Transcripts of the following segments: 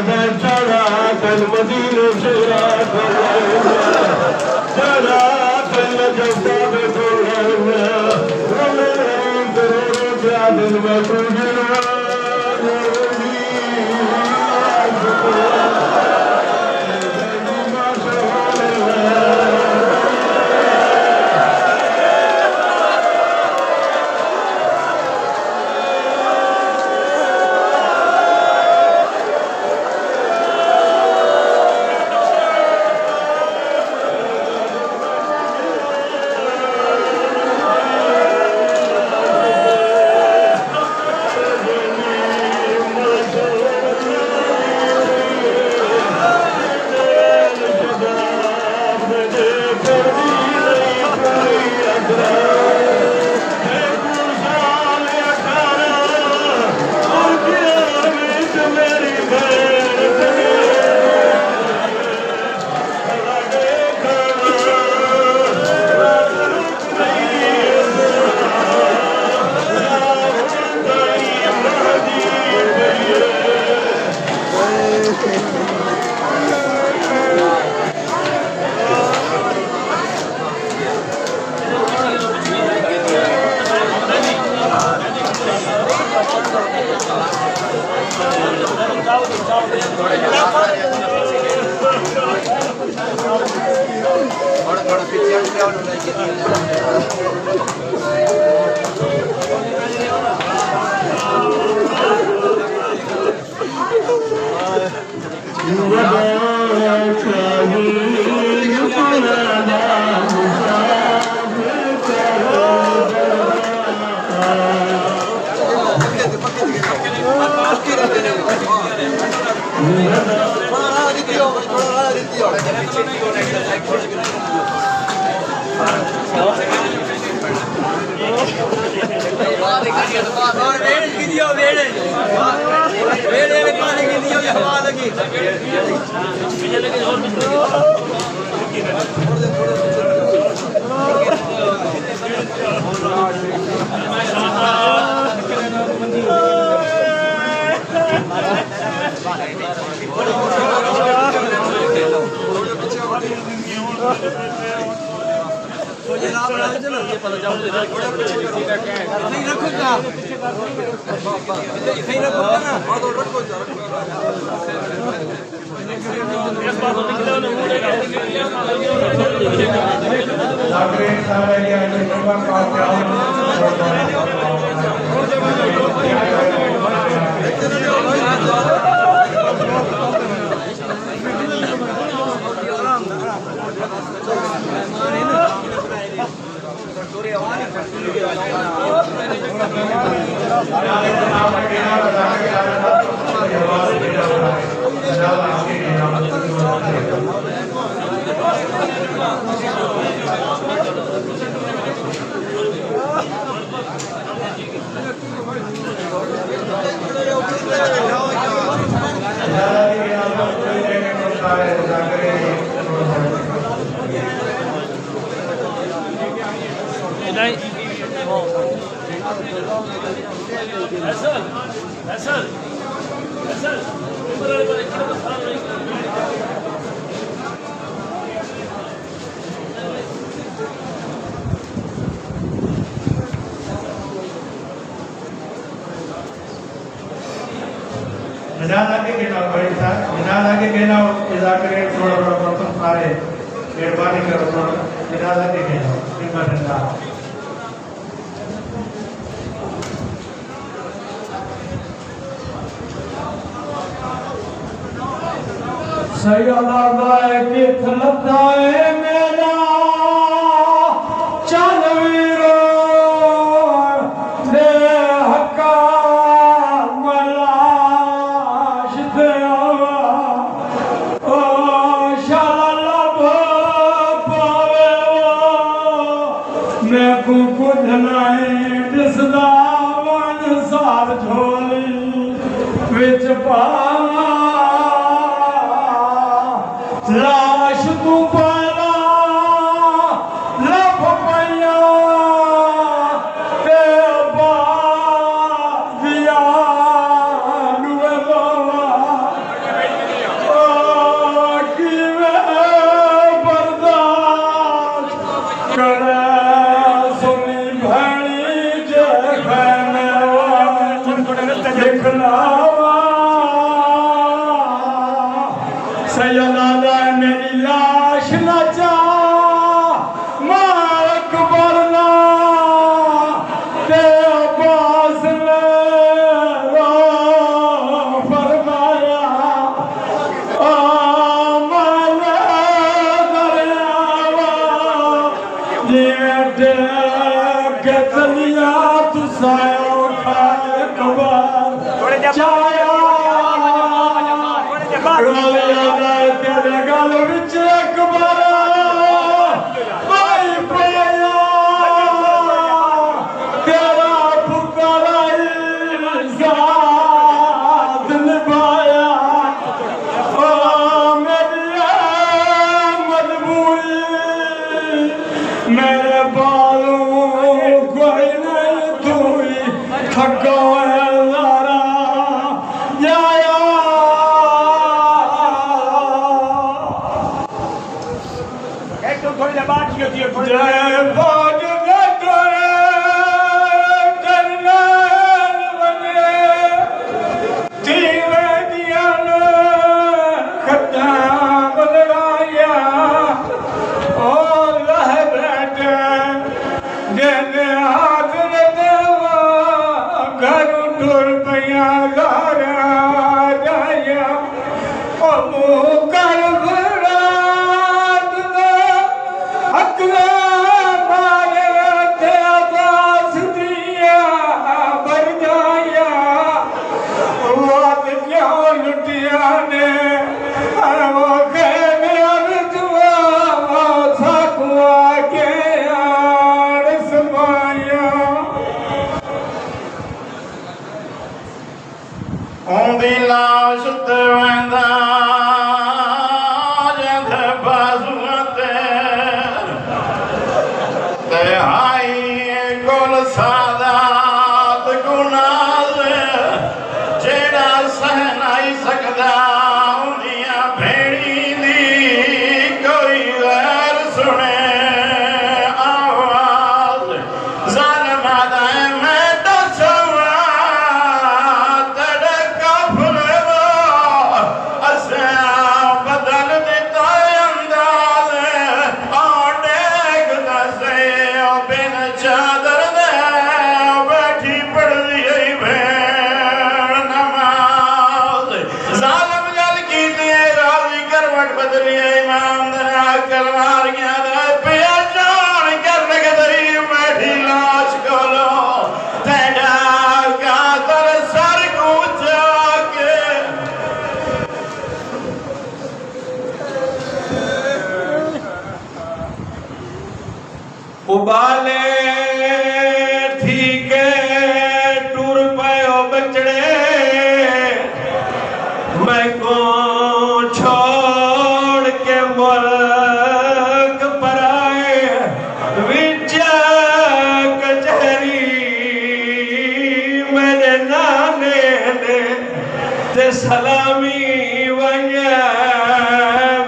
चढ़ा कल मदीने से चढ़ा कल जब्बा में थोड़ा दिल में लाश तू पाला जय फौज दे तोरे करनैल बने थीवे दियां खद्दां बदलाया और रह बैठे देने हाजिर देवा घर टुर पिया गारा जाया ओ मुँह कर भरात दे अकला मारे ते आवाज दिया भर जाया वाद क्यों लुटिया ने वो खेमे अर्जुआ साकुआ के आड़ समाया ओंदी लाश ते वेंदा जंद बाजुआ ते हाई कोल सादात गुनाह जेड़ा सह नहीं सकदा उंदियां भेड़ी दी कोई गैर सुने आवाज ज़ालिमा दा मैं दसवा तेरे काफले दा असां बदल दिता अंदाज डेग दसे बिन चादर दे बैठी पढ़दी आई भेड़ नमाज ज़ालिम गल कीती राजी करवट बदली इमाम दे कलवारियां दे पिया जान कर लगदी बैठी लाश कोलो तेरा कातर सर कूचा के उबाले थी के टूर पयो बचड़े मैं को छोड़ के मुल्क पर आए विच कचहरी मेरे नाने ने ते सलामी वंजा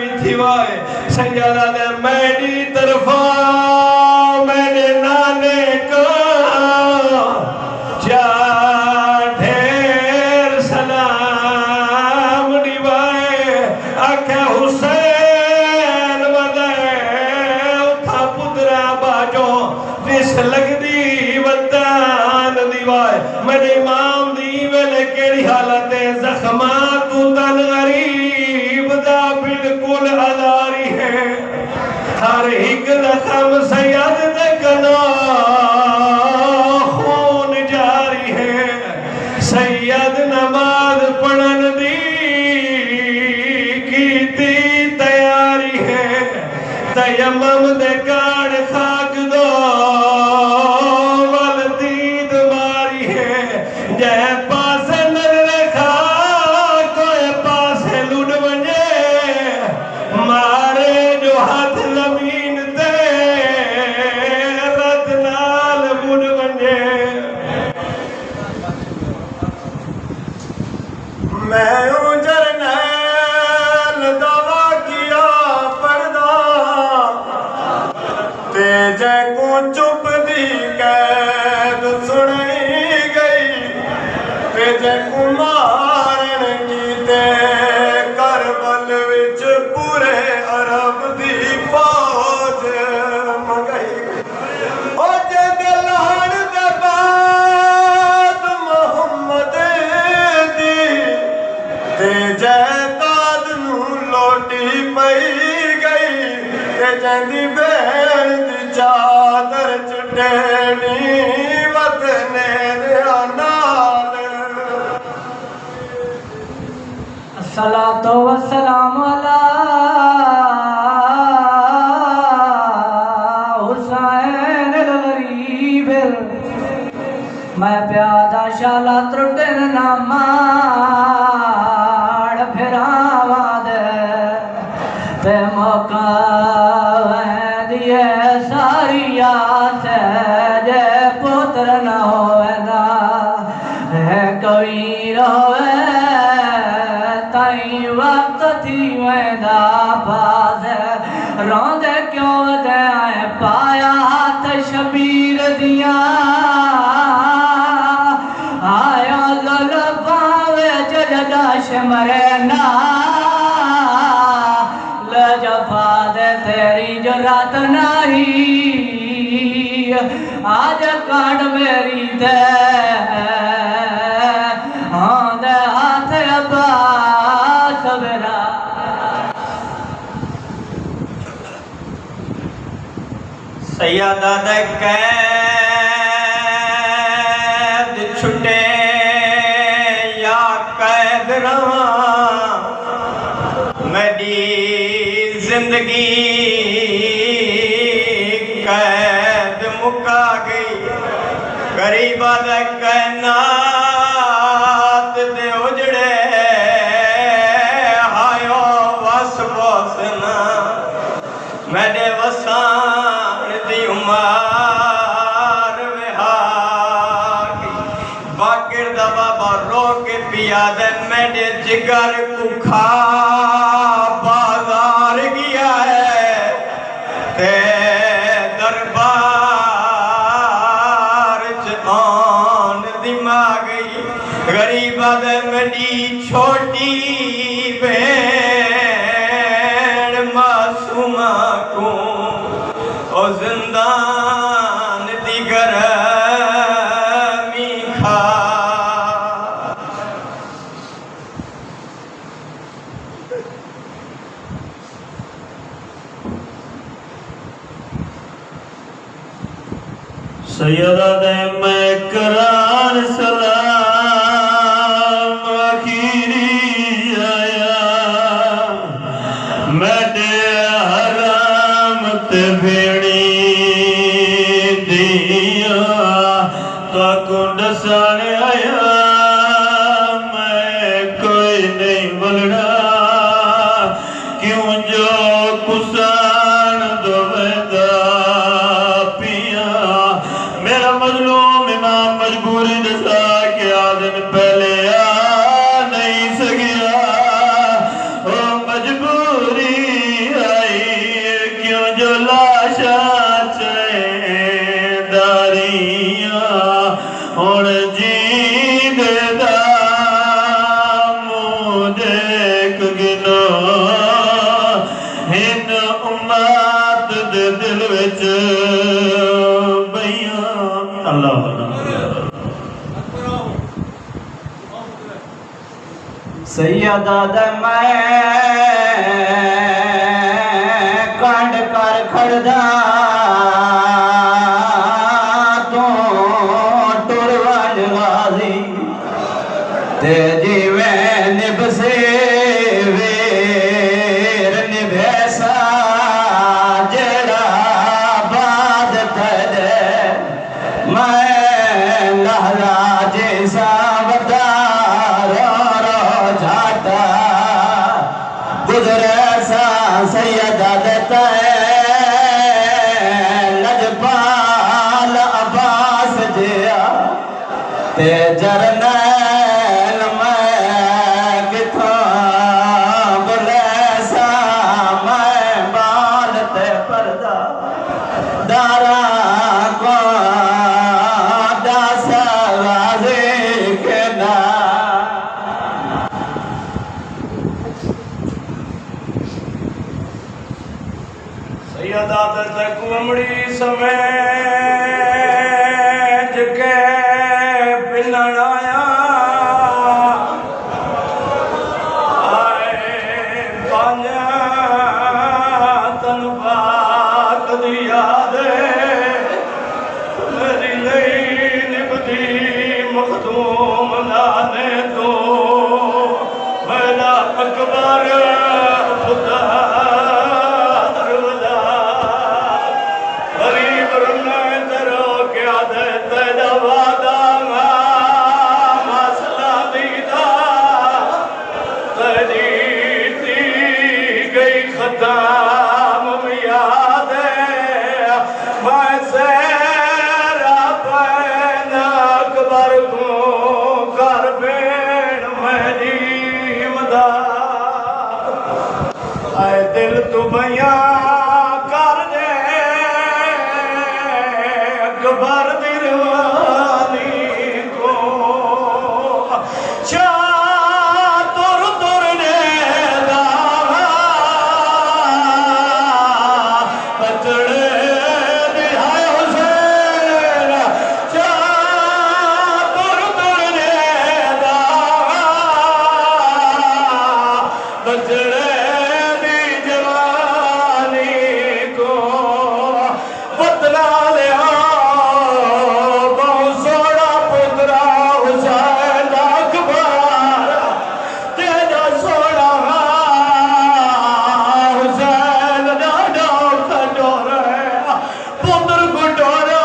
विथी वाए संजारा दे मेरी तरफा मेरे नाने को जा ढेर सलाम निभाए आखे हुसैन बदे उठा पुत्रा बाजो दिस लगदी वतान दीवाए मेरे इमाम दी वेले केड़ी हालत है जख्मा तू तन गरीब दा बिल्कुल आजारी है हर एक रकम सैयद दे कनो खून जारी है सैयद नमाज पढ़न दी कीती तैयारी है तयम्मुम दे काड़ खाक दो वल दीद मारी है जय पासे नजर खा कोई पासे लुट वजे मारे जो हाथ जमीन ते रत नाल बुड़ वजे मैं जरनैल दावा किया पर्दा ते जै को चुप दी कैद सुनाई गई ते जै को मारन कीते करबल विच पूरे अरब दी फौज मंगाई ओ जे दिलहन दे बाद मुहम्मद दी ते जैदाद नू लोटी पई गई ते जंदी भेड़ दी चादर चुटेनी वतने दे नाल अस्सलातु वस्सलामु अला हुसैन गरीब मैं प्यादा शाला त्रुटन नामा फिरावा दे ते मौका दिए सारिया से जे पुत्र न होवेगा है कोई रोवे ताई वक्त थी वेंदा पास रोंदे क्यों दे पाया हाथ शबीर दिया आया ललफावे जजदाश मरे ना लजफा दे तेरी जरात नहीं आज काट मेरी दे हाँ दे हाथ अब्बास मेरा सैयदा दे कैद छुटे या कैद रहा मेरी जिंदगी कैद मुका गई गरीबा दे कैनात दे उजड़े हायो वस बसना मेरे वसान दी उमर विहार बाकिर दा बाबा रो के पिया दे मेरे जिगर को खा बाजार गया है ते दरबार च आन दिमाग गई गरीबा दे मेरी छोटी बहन मासूमा को ओ जिंदान दी गरमी खा सैयदा दे मैं करार सलाम आखिरी आया मेरे हराम ते भेड़ी दिया ताको दसन आया मैं कोई नहीं बोलना क्यों जो कुसान दोवेदा मेरा मजलूम इमाम मजबूरी दसा के आदन पहले आ नहीं सकिया ओ मजबूरी आई क्यों जो लाशा चैदारियां हुण जींदे दा मुंह देख गिनो हिन उम्मत दे दिल विच सैयदा दे मैं कंड कर खड़दा तो टुरवन गाजी ते जीवे निभसे वेर निभैसा जड़ा बाद थदे मैं लहरा जैसा बता गुजरे सा सैयदा देता लजपाल अब्बास जिया ते जरनैल मैं किथों बुलेसा मैं बाल ते पर्दा दारा को दास वाजे के ना सैयदा तक उमड़ी समेज के पिलण आया आए पांजा तन बात दी याद मेरी नहीं निभदी मखदूम नाने तो मेरा अकबर खुदा दिल तू बयां बचड़े दी जवानी को बदला लिया बहुत सोना पुत्रा हुसैन अकबर तेरा सोना हुसैन डाडा कटोरा पुत्र को डोरा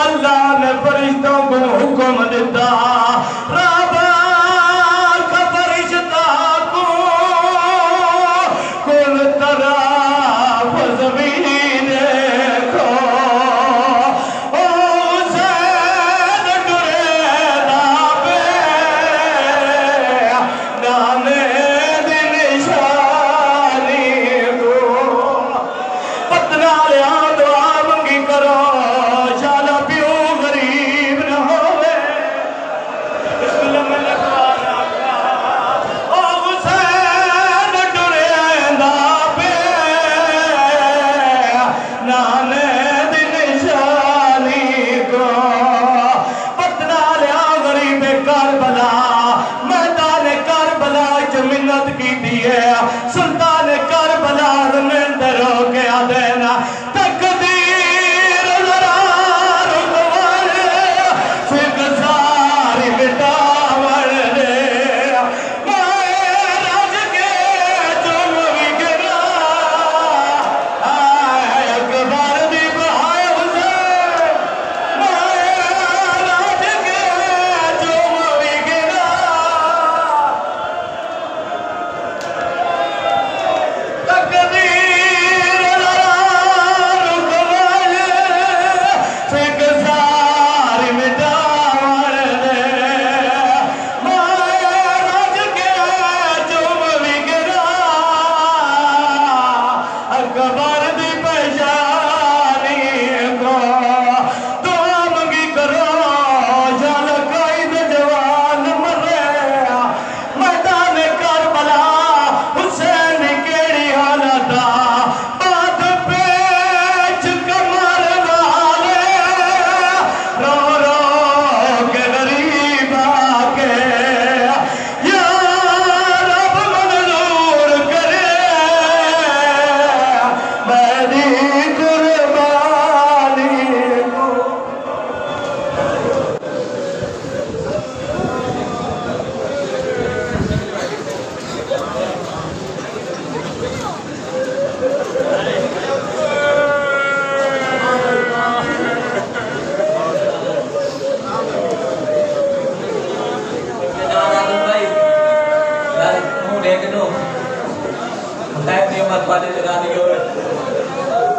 अल्लाह ने फरिश्तों को हुक्म दिता राबा का फरिश्ता को कुल तरफ ज़मीन देखो ओ हुसैन डुरेदा पे नाने दी निशानी को पतना लिया दुआ मंगी करो शाला प्यो गरीब न होवे बिस्मिल्लाह में लिखवाना ओ हुसैन डुरेंदा पे नाने दी निशानी को पतना लिया गरीब करबला मैदान करबला च मिन्नत की है सुल्तान करबला रमिंदर हो गया देना तकदीर जरा रुकवर फिक सारी मिटावर दे राज के तुम भी गिरा अकबर दी बहाय हुसैन राज के तुम भी गिरा तकदीर जरा रुकवर फिक सारी मिटावर दे राज के तुम भी गिरा अकबर दी पहचानी को दुआ मंगी करो जल कैद जवान मरे मैदान करबला हुसैन केड़ी हालत बात पेच कमर नाले रो रो के गरीब आके या रब मंजूर करे मेरी कुर्बानी को Mudah ke tu? Saya dia mat pada jalan dia.